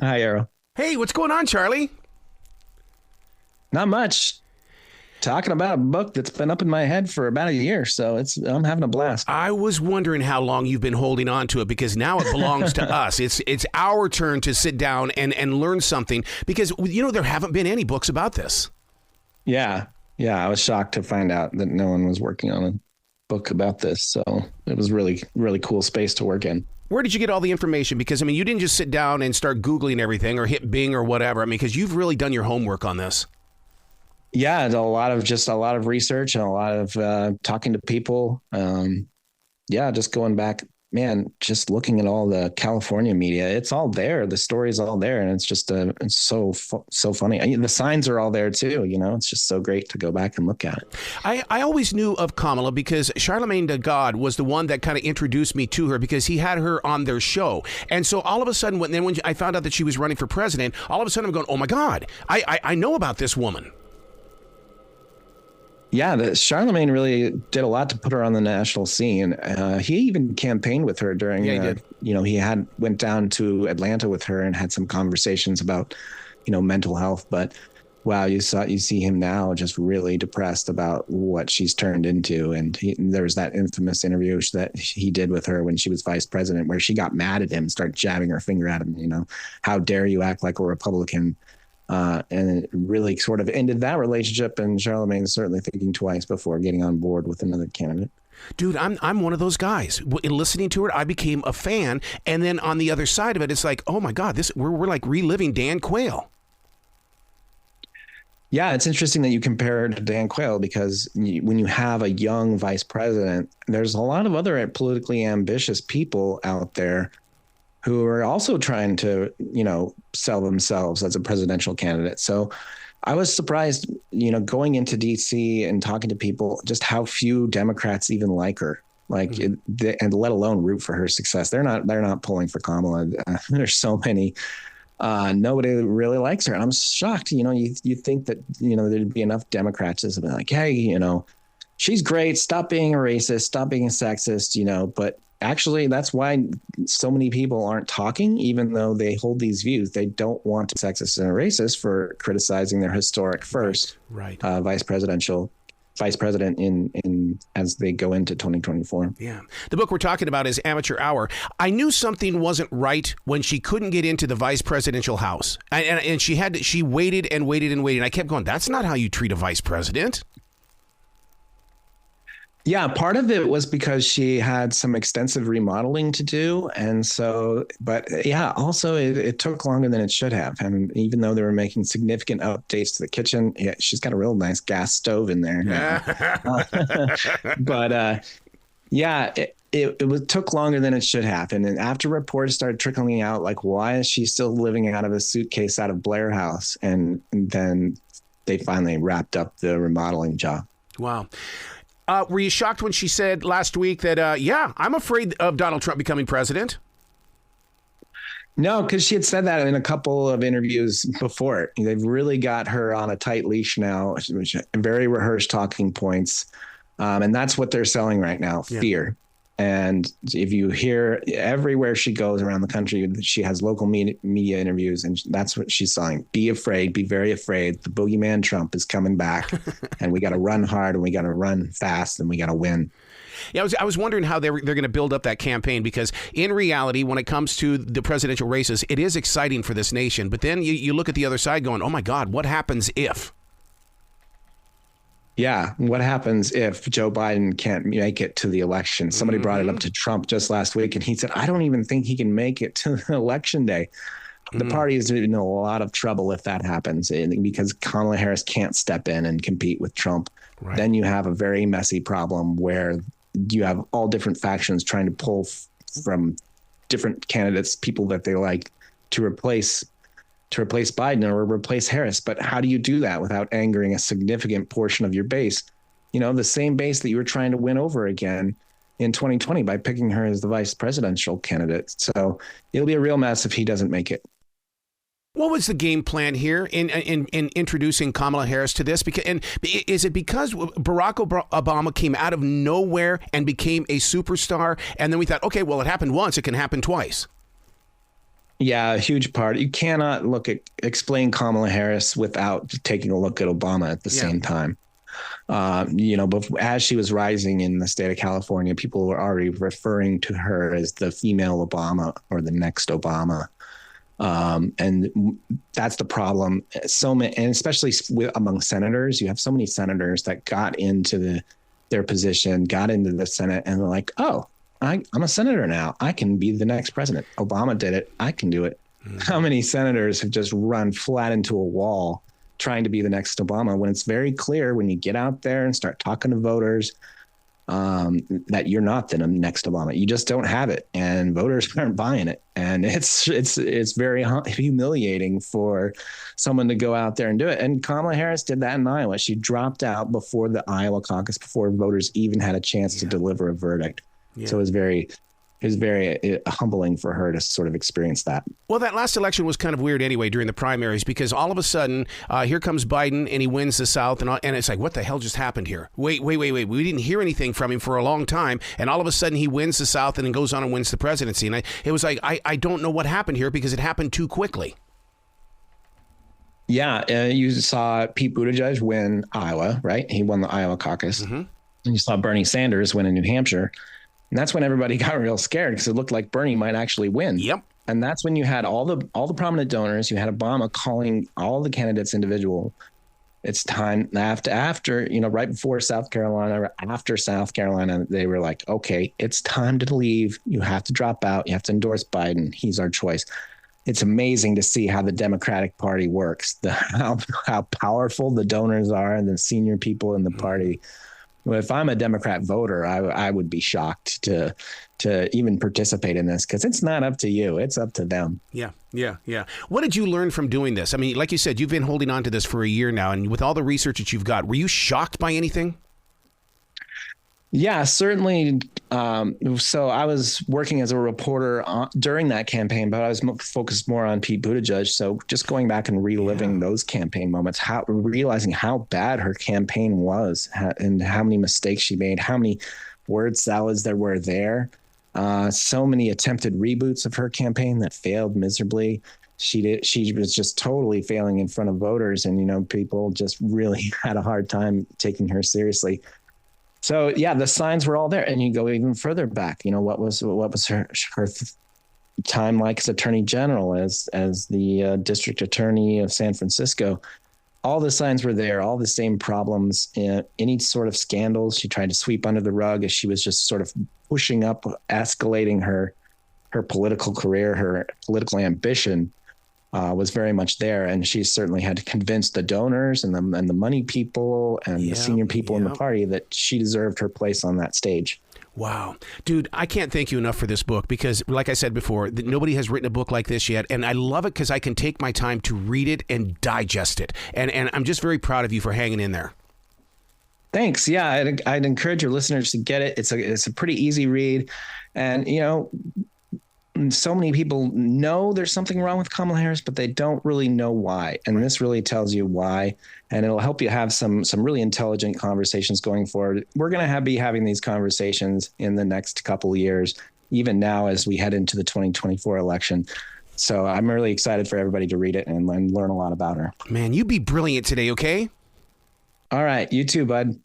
Hi, Arrow. Hey, what's going on, Charlie? Not much. Talking about a book that's been up in my head for about a year, so I'm having a blast. I was wondering how long you've been holding on to it because now it belongs to us. It's our turn to sit down and learn something because, there haven't been any books about this. Yeah, yeah. I was shocked to find out that no one was working on a book about this, so it was really, really cool space to work in. Where did you get all the information? Because, you didn't just sit down and start Googling everything or hit Bing or whatever. Because you've really done your homework on this. Yeah, a lot of research and a lot of talking to people. Just going back, man, just looking at all the California media. It's all there. The story's all there, and it's just it's so funny. The signs are all there too. It's just so great to go back and look at it. I always knew of Kamala because Charlemagne the God was the one that kind of introduced me to her because he had her on their show, and so all of a sudden, when I found out that she was running for president, all of a sudden I'm going, oh my God, I know about this woman. Yeah, Charlemagne really did a lot to put her on the national scene. He even campaigned with her during, he did. He went down to Atlanta with her and had some conversations about, mental health. But wow, you see him now just really depressed about what she's turned into. And there was that infamous interview that he did with her when she was vice president, where she got mad at him, started jabbing her finger at him. How dare you act like a Republican? And it really sort of ended that relationship. And Charlemagne's certainly thinking twice before getting on board with another candidate. Dude, I'm one of those guys. In listening to her, I became a fan. And then on the other side of it, it's like, oh my God, we're like reliving Dan Quayle. Yeah, it's interesting that you compare her to Dan Quayle because when you have a young vice president, there's a lot of other politically ambitious people out there who are also trying to, sell themselves as a presidential candidate. So I was surprised, going into DC and talking to people, just how few Democrats even like her, and let alone root for her success. They're not pulling for Kamala. There's so many. Nobody really likes her. And I'm shocked. You think that, there'd be enough Democrats to be like, hey, she's great. Stop being a racist. Stop being a sexist, but actually, that's why so many people aren't talking, even though they hold these views. They don't want to be sexist and racist for criticizing their historic first vice president in as they go into 2024. Yeah. The book we're talking about is Amateur Hour. I knew something wasn't right when she couldn't get into the vice presidential house. And she waited and waited and waited. I kept going, that's not how you treat a vice president. Yeah, part of it was because she had some extensive remodeling to do. And so, but yeah, also it took longer than it should have. And even though they were making significant updates to the kitchen, she's got a real nice gas stove in there. It took longer than it should have. And after reports started trickling out, like, why is she still living out of a suitcase out of Blair House? And then they finally wrapped up the remodeling job. Wow. Were you shocked when she said last week that, I'm afraid of Donald Trump becoming president? No, because she had said that in a couple of interviews before. They've really got her on a tight leash now, very rehearsed talking points. And that's what they're selling right now, fear. And if you hear everywhere she goes around the country, she has local media interviews, and that's what she's selling. Be afraid, be very afraid. The boogeyman Trump is coming back, and we got to run hard, and we got to run fast, and we got to win. Yeah, I was wondering how they're going to build up that campaign, because in reality, when it comes to the presidential races, it is exciting for this nation. But then you look at the other side going, oh, my God, what happens if? Yeah. What happens if Joe Biden can't make it to the election? Somebody brought it up to Trump just last week, and he said, I don't even think he can make it to election day. The party is in a lot of trouble if that happens, because Kamala Harris can't step in and compete with Trump. Right. Then you have a very messy problem where you have all different factions trying to pull from different candidates, people that they like, to replace Biden or replace Harris. But how do you do that without angering a significant portion of your base? The same base that you were trying to win over again in 2020 by picking her as the vice presidential candidate. So it'll be a real mess if he doesn't make it. What was the game plan here in introducing Kamala Harris to this? Is it because Barack Obama came out of nowhere and became a superstar, and then we thought, okay, well, it happened once, it can happen twice? Yeah, a huge part. You cannot explain Kamala Harris without taking a look at Obama at the same time. But as she was rising in the state of California, people were already referring to her as the female Obama or the next Obama. And that's the problem. So many, and especially among senators, you have so many senators that got into their position, got into the Senate, and they're like, oh, I'm a senator now. I can be the next president. Obama did it. I can do it. Mm-hmm. How many senators have just run flat into a wall trying to be the next Obama, when it's very clear when you get out there and start talking to voters that you're not the next Obama. You just don't have it, and voters aren't buying it. And it's very humiliating for someone to go out there and do it. And Kamala Harris did that in Iowa. She dropped out before the Iowa caucus, before voters even had a chance to deliver a verdict. Yeah. So it was very humbling for her to sort of experience that. Well, that last election was kind of weird anyway during the primaries, because all of a sudden, here comes Biden and he wins the South, and it's like, what the hell just happened here? Wait. We didn't hear anything from him for a long time, and all of a sudden he wins the South and then goes on and wins the presidency. And it was like, I don't know what happened here, because it happened too quickly. Yeah, you saw Pete Buttigieg win Iowa, right? He won the Iowa caucus. Mm-hmm. And you saw Bernie Sanders win in New Hampshire. And that's when everybody got real scared, because it looked like Bernie might actually win. Yep. And that's when you had all the prominent donors. You had Obama calling all the candidates individual. It's time after, right before South Carolina, or after South Carolina, they were like, okay, it's time to leave. You have to drop out. You have to endorse Biden. He's our choice. It's amazing to see how the Democratic Party works, how powerful the donors are and the senior people in the party. If I'm a Democrat voter, I would be shocked to even participate in this, because it's not up to you. It's up to them. Yeah. What did you learn from doing this? I mean, like you said, you've been holding on to this for a year now, and with all the research that you've got, were you shocked by anything? Yeah, certainly. So I was working as a reporter during that campaign, but I was focused more on Pete Buttigieg. So just going back and reliving those campaign moments, realizing how bad her campaign was, and how many mistakes she made, how many word salads there were there. So many attempted reboots of her campaign that failed miserably. She was just totally failing in front of voters, and people just really had a hard time taking her seriously. So yeah, the signs were all there, and you go even further back. What was her time like as Attorney General, as the District Attorney of San Francisco? All the signs were there, all the same problems. Any sort of scandals she tried to sweep under the rug, as she was just sort of pushing up, escalating her political career, her political ambition. Was very much there, and she certainly had to convince the donors and the money people and the senior people in the party that she deserved her place on that stage. Wow. Dude, I can't thank you enough for this book, because like I said before, nobody has written a book like this yet, and I love it because I can take my time to read it and digest it, and I'm just very proud of you for hanging in there. Thanks. Yeah, I'd encourage your listeners to get it. It's a pretty easy read, and so many people know there's something wrong with Kamala Harris, but they don't really know why. And this really tells you why, and it'll help you have some really intelligent conversations going forward. We're going to be having these conversations in the next couple of years, even now as we head into the 2024 election. So I'm really excited for everybody to read it and learn a lot about her. Man, you be brilliant today, okay? All right. You too, bud.